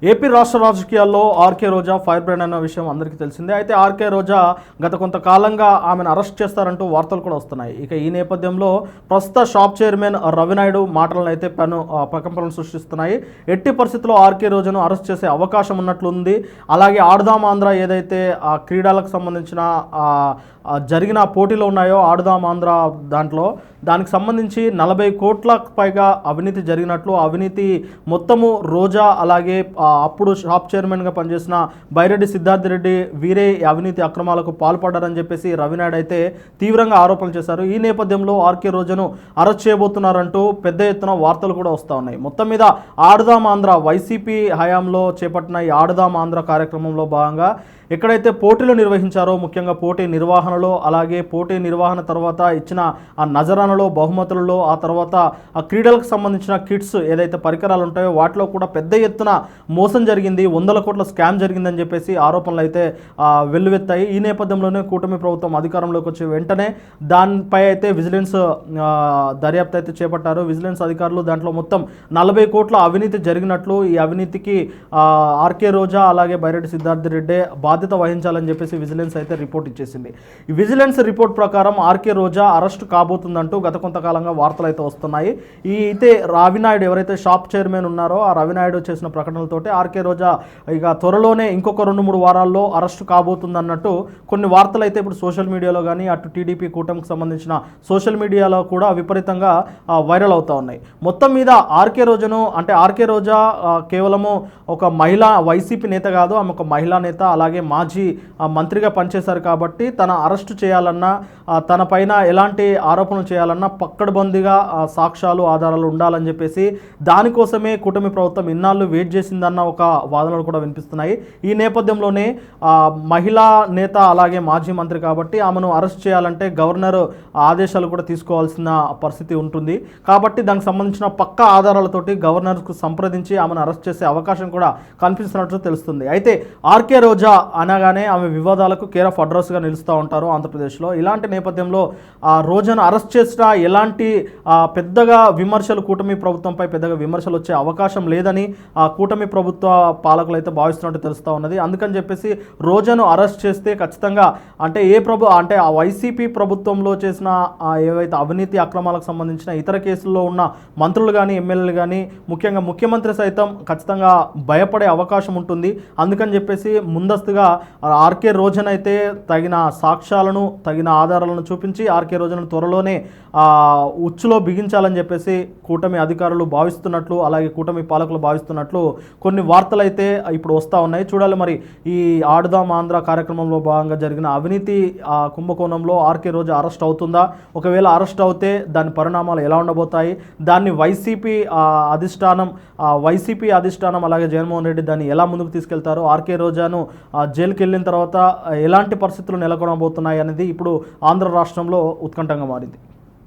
AP రాష్ట్ర రాజకీయాల్లో RK రోజా fire brand అన్న విషయం అందరికీ తెలిసిందే. అయితే ఆర్కే రోజా గత కొంతకాలంగా ఆమెను అరెస్ట్ చేస్తారంటూ వార్తలు కూడా వస్తున్నాయి. ఇక ఈ నేపథ్యంలో ప్రస్తుత షాప్ చైర్మన్ రవినాయుడు మాటలను అయితే ప్రకంపనలు సృష్టిస్తున్నాయి. ఎట్టి పరిస్థితుల్లో ఆర్కే రోజాను అరెస్ట్ చేసే అవకాశం ఉన్నట్లుంది. అలాగే ఆడుదాం ఆంధ్ర ఏదైతే ఆ క్రీడలకు సంబంధించిన జరిగిన పోటీలు ఉన్నాయో ఆడుదాం ఆంధ్ర దానికి సంబంధించి 40 కోట్లకు పైగా అవినీతి జరిగినట్లు, అవినీతి మొత్తము రోజా అలాగే అప్పుడు షాప్ చైర్మన్గా పనిచేసిన బైరెడ్డి సిద్ధార్థ్ రెడ్డి వీరే అవినీతి అక్రమాలకు పాల్పడ్డారని చెప్పేసి రవినాయుడు అయితే తీవ్రంగా ఆరోపణలు చేశారు. ఈ నేపథ్యంలో ఆర్కే రోజాను అరెస్ట్ చేయబోతున్నారంటూ పెద్ద ఎత్తున వార్తలు కూడా వస్తూ ఉన్నాయి. మొత్తం మీద ఆడుదాం ఆంధ్ర వైసీపీ హయాంలో చేపట్టిన ఈ ఆడుదాం ఆంధ్ర కార్యక్రమంలో భాగంగా ఎక్కడైతే పోటీలు నిర్వహించారో, ముఖ్యంగా పోటీ నిర్వహణలో, అలాగే పోటీ నిర్వహణ తర్వాత ఇచ్చిన ఆ నజరానలో, బహుమతులలో, ఆ తర్వాత ఆ క్రీడలకు సంబంధించిన కిట్స్ ఏదైతే పరికరాలు ఉంటాయో వాటిలో కూడా పెద్ద ఎత్తున మోసం జరిగింది, 100 కోట్ల స్కామ్ జరిగిందని చెప్పేసి ఆరోపణలు అయితే వెల్లువెత్తాయి. ఈ నేపథ్యంలోనే కూటమి ప్రభుత్వం అధికారంలోకి వచ్చే వెంటనే దానిపై అయితే విజిలెన్స్ దర్యాప్తు అయితే చేపట్టారు. విజిలెన్స్ అధికారులు దాంట్లో మొత్తం 40 కోట్ల అవినీతి జరిగినట్లు, ఈ అవినీతికి ఆర్కే రోజా అలాగే బైరెడ్డి సిద్ధార్థ్ రెడ్డి బాధ్యత వహించాలని చెప్పేసి విజిలెన్స్ అయితే రిపోర్ట్ ఇచ్చేసింది. ఈ విజిలెన్స్ రిపోర్ట్ ప్రకారం ఆర్కే రోజా అరెస్ట్ కాబోతుందంటూ గత కొంతకాలంగా వార్తలు అయితే వస్తున్నాయి. ఈ అయితే రవినాయుడు ఎవరైతే షాప్ చైర్మన్ ఉన్నారో ఆ రవినాయుడు చేసిన ప్రకటనలతోటి ఆర్కే రోజా ఇక త్వరలోనే ఇంకొక 2-3 వారాల్లో అరెస్ట్ కాబోతుందన్నట్టు కొన్ని వార్తలు అయితే ఇప్పుడు సోషల్ మీడియాలో కానీ అటు టీడీపీ కూటమికి సంబంధించిన సోషల్ మీడియాలో కూడా విపరీతంగా వైరల్ అవుతూ ఉన్నాయి. మొత్తం మీద ఆర్కే రోజా కేవలము ఒక మహిళా వైసీపీ నేత కాదు, ఆమె ఒక మహిళా నేత, అలాగే మాజీ మంత్రిగా పనిచేశారు కాబట్టి తన అరెస్టు చేయాలన్నా, తన పైన ఎలాంటి ఆరోపణలు చేయాలన్నా పక్కడబందీగా సాక్ష్యాలు ఆధారాలు ఉండాలని చెప్పేసి దానికోసమే కూటమి ప్రభుత్వం ఇన్నాళ్ళు వెయిట్ చేసిందన్న ఒక వాదనలు కూడా వినిపిస్తున్నాయి. ఈ నేపథ్యంలోనే మహిళా నేత అలాగే మాజీ మంత్రి కాబట్టి ఆమెను అరెస్ట్ చేయాలంటే గవర్నర్ ఆదేశాలు కూడా తీసుకోవాల్సిన పరిస్థితి ఉంటుంది. కాబట్టి దానికి సంబంధించిన పక్కా ఆధారాలతోటి గవర్నర్కు సంప్రదించి ఆమెను అరెస్ట్ చేసే అవకాశం కూడా కనిపిస్తున్నట్టు తెలుస్తుంది. అయితే ఆర్కే రోజా అనగానే ఆమె వివాదాలకు కేర్ ఆఫ్ అడ్రస్గా నిలుస్తూ ఉంటారు ఆంధ్రప్రదేశ్లో. ఇలాంటి నేపథ్యంలో ఆ రోజాను అరెస్ట్ చేసిన ఎలాంటి పెద్దగా విమర్శలు కూటమి ప్రభుత్వంపై పెద్దగా విమర్శలు వచ్చే అవకాశం లేదని ఆ కూటమి ప్రభుత్వ పాలకులు అయితే భావిస్తున్నట్టు తెలుస్తూ ఉన్నది. అందుకని చెప్పేసి రోజాను అరెస్ట్ చేస్తే ఖచ్చితంగా అంటే ఆ వైసీపీ ప్రభుత్వంలో చేసిన ఏవైతే అవినీతి అక్రమాలకు సంబంధించిన ఇతర కేసుల్లో ఉన్న మంత్రులు కానీ ఎమ్మెల్యేలు కానీ ముఖ్యంగా ముఖ్యమంత్రి సైతం ఖచ్చితంగా భయపడే అవకాశం ఉంటుంది. అందుకని చెప్పేసి ముందస్తుగా ఆర్కే రోజాను అయితే తగిన సాక్ష్యాలను తగిన ఆధారాలను చూపించి ఆర్కే రోజాను త్వరలోనే ఉచ్చులో బిగించాలని చెప్పేసి కూటమి అధికారులు భావిస్తున్నట్లు, అలాగే కూటమి పాలకులు భావిస్తున్నట్లు కొన్ని వార్తలు అయితే ఇప్పుడు వస్తూ ఉన్నాయి. చూడాలి మరి ఈ ఆడుదాం ఆంధ్ర కార్యక్రమంలో భాగంగా జరిగిన అవినీతి కుంభకోణంలో ఆర్కే రోజా అరెస్ట్ అవుతుందా? ఒకవేళ అరెస్ట్ అవుతే దాని పరిణామాలు ఎలా ఉండబోతాయి? దాన్ని వైసీపీ అధిష్టానం అలాగే జగన్మోహన్ రెడ్డి దాన్ని ఎలా ముందుకు తీసుకెళ్తారు? ఆర్కే రోజాను జైలుకి వెళ్ళిన తర్వాత ఎలాంటి పరిస్థితులు నెలకొనబోతున్నాయి అనేది ఇప్పుడు ఆంధ్ర రాష్ట్రంలో ఉత్కంఠంగా మారింది.